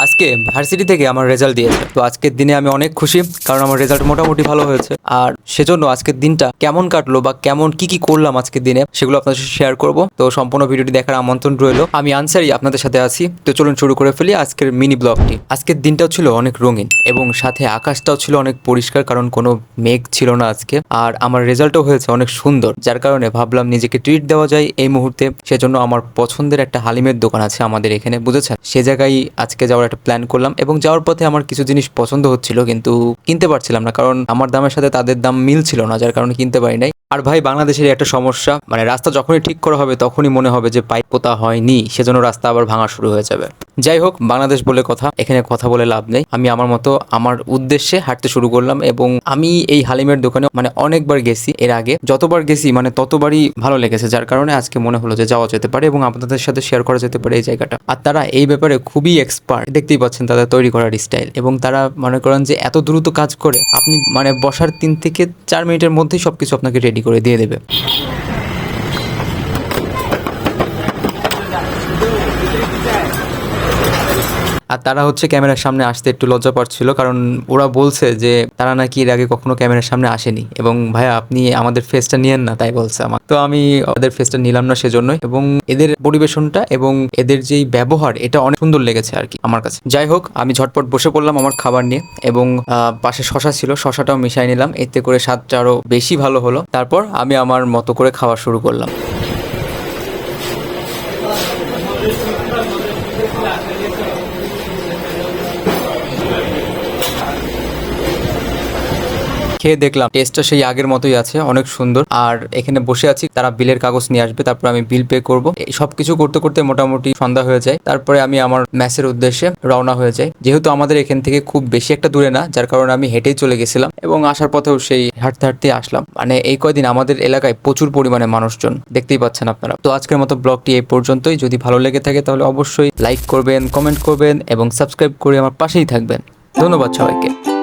আজকে ভার্সিটি থেকে আমার রেজাল্ট দিয়েছে। তো আজকের দিনে আমি অনেক খুশি, কারণ আমার রেজাল্ট মোটামুটি ভালো হয়েছে। আর সেজন্য আজকের দিনটা কেমন কাটলো বা কেমন কি করলাম আজকের দিনে, সেগুলো আপনাদের সাথে শেয়ার করব। তো সম্পূর্ণ ভিডিওটি দেখার আমন্ত্রণ রইলো। আমি আনসারি আপনাদের সাথে আছি। তো চলুন শুরু করে ফেলি আজকের মিনি ব্লগটি। আজকের দিনটাও ছিল অনেক রঙিন এবং সাথে আকাশটাও ছিল অনেক পরিষ্কার, কারণ কোনো মেঘ ছিল না আজকে। আর আমার রেজাল্টও হয়েছে অনেক সুন্দর, যার কারণে ভাবলাম নিজেকে ট্রিট দেওয়া যায় এই মুহূর্তে। সেজন্য আমার পছন্দের একটা হালিমের দোকান আছে আমাদের এখানে, বুঝেছেন, সে জায়গায় আজকে যাওয়ার একটা প্ল্যান করলাম। এবং যাওয়ার পথে আমার কিছু জিনিস পছন্দ হচ্ছিল, কিন্তু কিনতে পারছিলাম না, কারণ আমার দামের সাথে তাদের দাম মিল ছিল না, যার কারণে কিনতে পারি নাই। আর ভাই, বাংলাদেশের একটা সমস্যা, মানে রাস্তা যখনই ঠিক করা হবে তখনই মনে হবে যে পাইপ পোতা হয়নি, সেজন্য রাস্তা আবার ভাঙা শুরু হয়ে যাবে। যাই হোক, বাংলাদেশ বলে কথা, এখানে কথা বলে লাভ নেই। আমি আমার মতো আমার উদ্দেশ্যে হাঁটতে শুরু করলাম। এবং আমি এই হালিমের দোকানে মানে অনেকবার গেছি এর আগে, যতবার গেছি মানে ততবারই ভালো লেগেছে, যার কারণে আজকে মনে হলো যে যাওয়া যেতে পারে এবং আপনাদের সাথে শেয়ার করা যেতে পারে এই জায়গাটা। আর তারা এই ব্যাপারে খুবই এক্সপার্ট, দেখতেই পাচ্ছেন তাদের তৈরি করার স্টাইল। এবং তারা মনে করেন যে এত দ্রুত কাজ করে, আপনি মানে বসার 3 থেকে 4 মিনিটের মধ্যেই সবকিছু আপনাকে রেডি করে দিয়ে দেবে। আর তারা হচ্ছে ক্যামেরার সামনে আসতে একটু লজ্জা পাচ্ছিল, কারণ ওরা বলছে যে তারা নাকি এর আগে কখনো ক্যামেরার সামনে আসেনি। এবং ভাইয়া, আপনি আমাদের ফেসটা নিয়েন না, তাই বলছে আমার। তো আমি ওদের ফেসটা নিলাম না সেজন্যই। এবং এদের পরিবেশনটা এবং এদের যেই ব্যবহার, এটা অনেক সুন্দর লেগেছে আর কি আমার কাছে। যাই হোক, আমি ঝটপট বসে পড়লাম আমার খাবার নিয়ে। এবং পাশে শশা ছিল, শশাটাও মিশাই নিলাম, এতে করে স্বাদটা আরো বেশি ভালো হলো। তারপর আমি আমার মতো করে খাওয়া শুরু করলাম। খেয়ে দেখলাম টেস্টটা সেই আগের মতোই আছে, অনেক সুন্দর। আর এখানে বসে আছি, তারা বিলের কাগজ নিয়ে আসবে, তারপর আমি বিল পে করবো। এই সবকিছু করতে করতে মোটামুটি সন্ধ্যা হয়ে যায়। তারপরে আমি আমার ম্যাচের উদ্দেশ্যে রওনা হয়ে যাই। যেহেতু আমাদের এখান থেকে খুব বেশি একটা দূরে না, যার কারণে আমি হেঁটেই চলে গেছিলাম এবং আসার পথেও সেই হাঁটতে হাঁটতে আসলাম। মানে এই কয়দিন আমাদের এলাকায় প্রচুর পরিমাণে মানুষজন, দেখতেই পাচ্ছেন আপনারা। তো আজকের মতো ব্লগটি এই পর্যন্তই। যদি ভালো লেগে থাকে তাহলে অবশ্যই লাইক করবেন, কমেন্ট করবেন এবং সাবস্ক্রাইব করে আমার পাশেই থাকবেন। ধন্যবাদ সবাইকে।